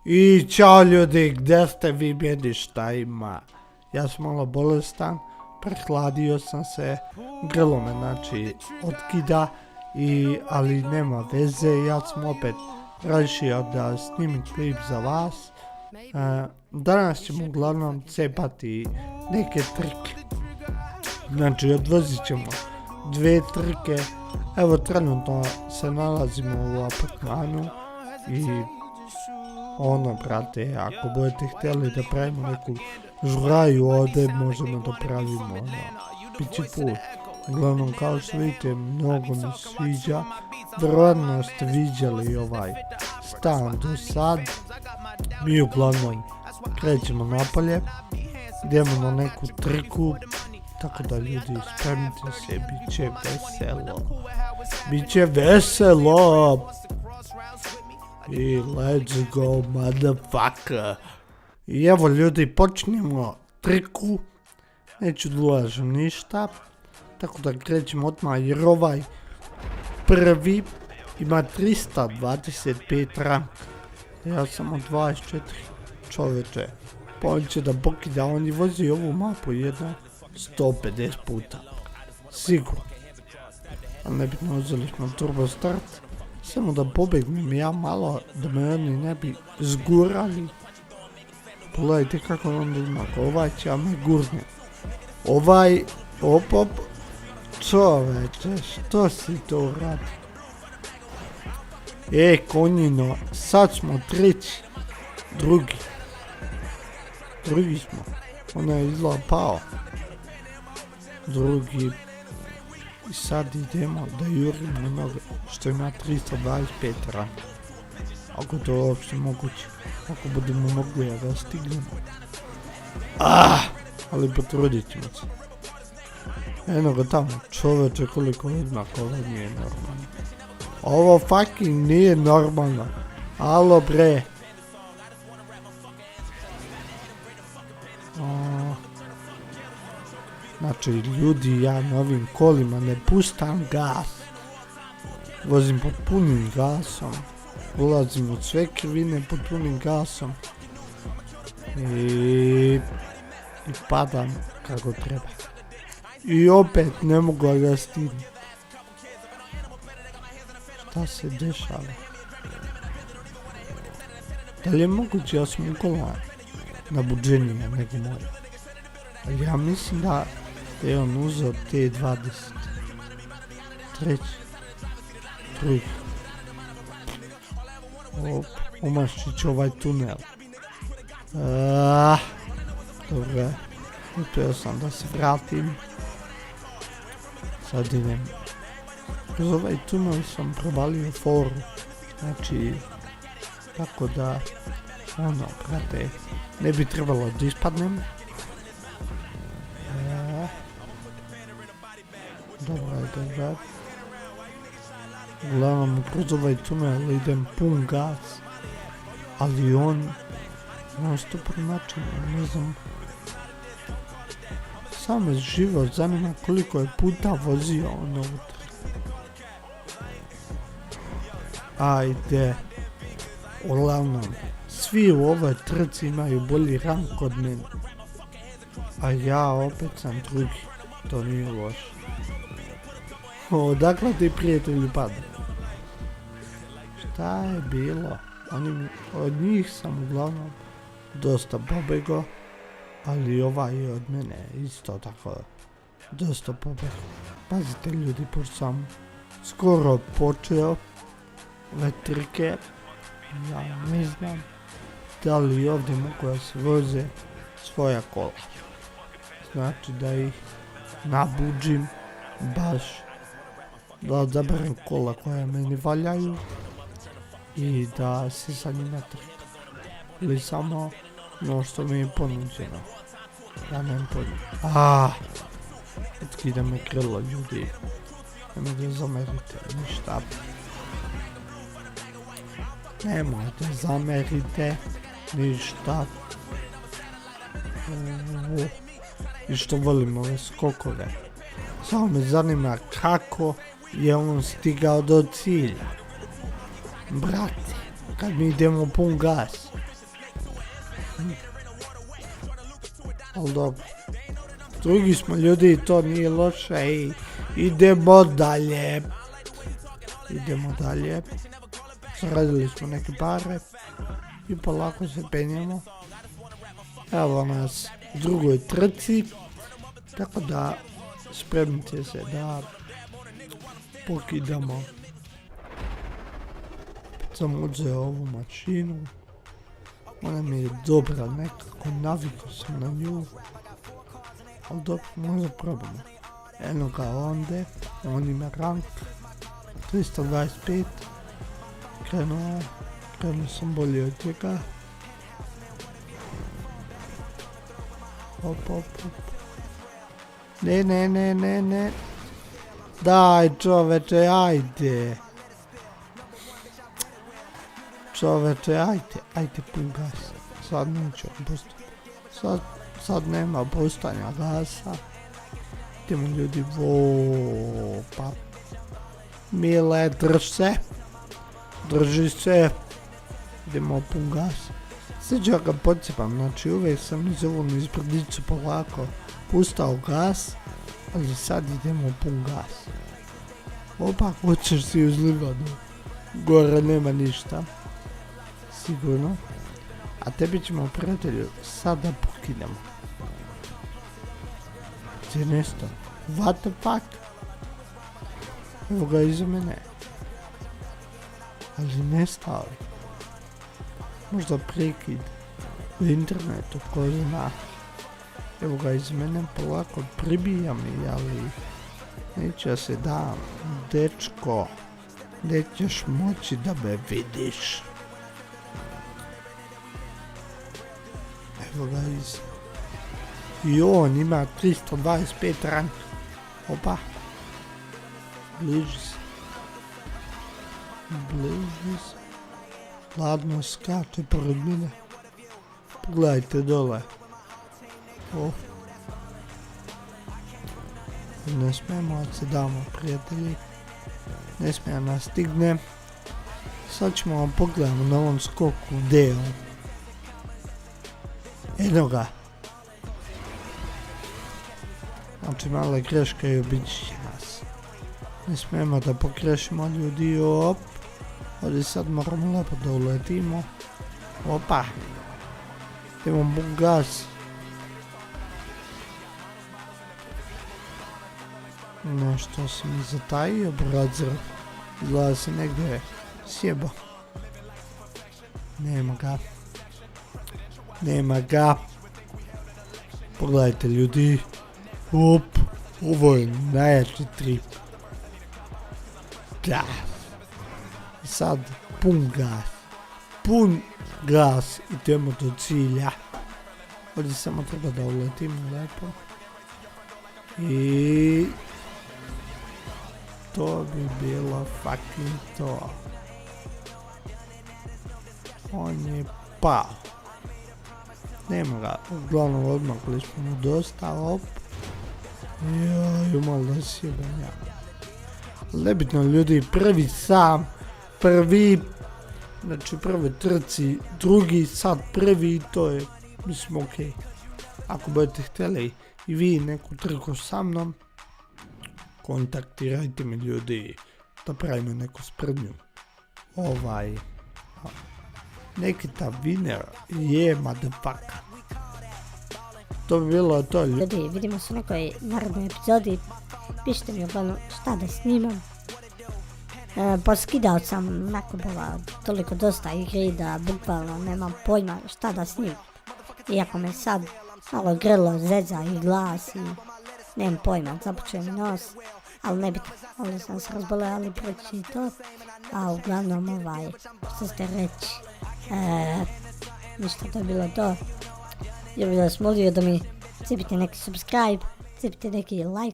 I čao ljudi, gdje ste vi, meni šta ima? Ja sam malo bolestan, prehladio sam se, grlo me znači otkida, ali nema veze, ja sam opet rešio da snimim klip za vas. Danas ćemo uglavnom cepati neke trike. Znači odvozit ćemo 2 trike. Evo trenutno se nalazimo u apartmanu i brate, ako budete htjeli da pravimo neku žuraju ovdje, možemo da pravimo, biće cool. Uglavnom, kao što vidite, mnogo mi sviđa. Vjerojatno ste vidjeli ovaj stan do sad. Mi uglavnom krećemo napolje, idemo na neku trku, tako da ljudi, spremite se, bit će veselo. Biće veselo! I let's go, motherfucker. I evo ljudi, počnemo triku. Neću da ulažem ništa. Tako da krećemo odmah jer ovaj prvi ima 325 rank. Ja sam od 24 čoveče. Pa on će da pokida, on je vozio ovu mapu jedno 150 puta. Sigurno. Ali nebitno, uzeli smo turbo start. Samo da pobegnem ja malo, da me oni ne bi zgurali. Pogledajte kako onda ima, ovaj će ja me gurne. Ovaj, op, čoveče, što si to uradi? Konjino, sad smo treći, drugi smo, ona je izgleda pao, drugi. I sad idemo da jurimo onoga što ima 325 rank. Ako to je uopšte moguće. Ako budemo mogli da ga stignemo. Ali potrudit ćemo se. Eno ga tamo, čoveče koliko odmah, ovo nije normalno. Ovo fucking nije normalno. Alo bre. Znači ljudi, ja na ovim kolima ne pustam gas. Vozim pod punim gasom. Ulazim od sve krivine pod punim gasom. I padam kako treba. I opet ne mogu ga stignuti. Šta se dešava? Da li je moguće ja sam ukola na buđenije nego moje? Ali ja mislim da je on uzeo T20. Treći. Drugi. Omaščić ovaj tunel. Dobro. Upio sam da se vratim. Sad idem. Kroz ovaj tunel sam provalio foru. Znači, tako da, brate, ne bi trebalo da ispadnem. Dobro. Uglavnom, kroz ovaj tunel idem pun gas. Ali on što pronačin, ne znam. Samo život zanima koliko je puta vozio on unutra. Ajde. Uglavnom, svi u ovoj trci imaju bolji rank od mene. A ja opet sam drugi. To nije loše. Odakle ti prijatelji pada? Šta je bilo? Od njih sam uglavnom dosta pobego, ali ovaj je od mene isto tako dosta pobego. Pazite ljudi, pošto sam skoro počeo ove trike, ja ne znam da li ovdje mogu da se voze svoja kola. Znači da ih nabuđim baš, da odaberem kola koja meni valjaju i da se sa njima trka. Ili samo ono što mi je ponuđeno. Ja nemam pojma. Otkida me krilo ljudi. Nemojte zamerite ništa. Nemojte zamerite ništa. I što volim ove skokove. Samo me zanima kako je on stigao do cilja. Brate, kad mi idemo pun gas, Ali dobro. Drugi smo ljudi, to nije loše i idemo dalje. Zaradili smo neke pare i polako se penjemo. Evo nas u drugoj trci, tako da spremite se da pokidamo. Sam uzeo ovu mašinu, ona mi je dobra, nekako navikao sam na nju, ali dobro, možda probamo. Eno ga onda, on ima rank 325, krenuo sam bolje od njega. Hop. Ne. Daj čoveče, ajde. Ajde pun gas. Sad neću pustiti. Sad nema pustanja gasa. Idemo ljudi, pa. Mile, drži se. Idemo pun gas. Sad ja ga podsjepam, znači uvijek sam iz ovom izbrdicu polako pustao gas, ali sad idemo pun gas. Opa, hoćeš si uzlivano. Gore nema ništa. Sigurno. A tebi ćemo, prijatelju, sada pokinemo. Gdje je nešto? What the fuck? Evo ga iza mene. Ali nestao. Možda prekid u internetu, ko zna. Evo ga iz mene, polako pribija mi, ali neće se dam. Dečko, nećeš moći da me vidiš. Evo ga iz... I on ima 325 rank. Opa. Bliži se. Ladno skače pored mene. Pogledajte dole. Ne smijemo da se damo, prijatelji. Ne smijemo nas stigne. Sad ćemo vam pogledamo na ovom skoku gdje je on. Eno ga. Znači male greške i obići nas. Ne smijemo da pogrešimo ljudi, op. Ovdje sad moramo lepo da uletimo. Opa. Idemo buk gas. Nešto sam zatajio, brazir. Izgleda se negdje sjebo. Nema ga. Pogledajte ljudi. Op. Ovo je najjači trip. Da. I sad pun gas. Idemo do cilja. Ovdje samo treba da uletimo lepo. I... to bi bilo fucking to. On je pao. Nema ga. Uglavnom odmakli smo mu dosta. Op. Joj, malo da sjebanja. Nebitno ljudi, prvi, znači prvi trci, drugi, sad prvi, to je, mislim, okej. Ako budete htjeli i vi neku trku sa mnom, kontaktirajte me ljudi, da pravimo neku sprednju. Nekita winner je motherfucker. To bi bilo to ljudi. Vidimo se u nekoj narodnoj epizodi. Pišite mi uglavnom šta da snimam. Poskidao sam nakupova toliko dosta igri da bukvalno nemam pojma šta da snimam. Iako me sad malo grlo zeza i glas i nemam pojma, zapučuje mi nos. Ali nebitno, ovdje sam se razboleo, ali proći i to. A uglavnom što ste reći, ništa, to je bilo to. Ja bih vas molio da mi cepite neki subscribe, cepite neki like.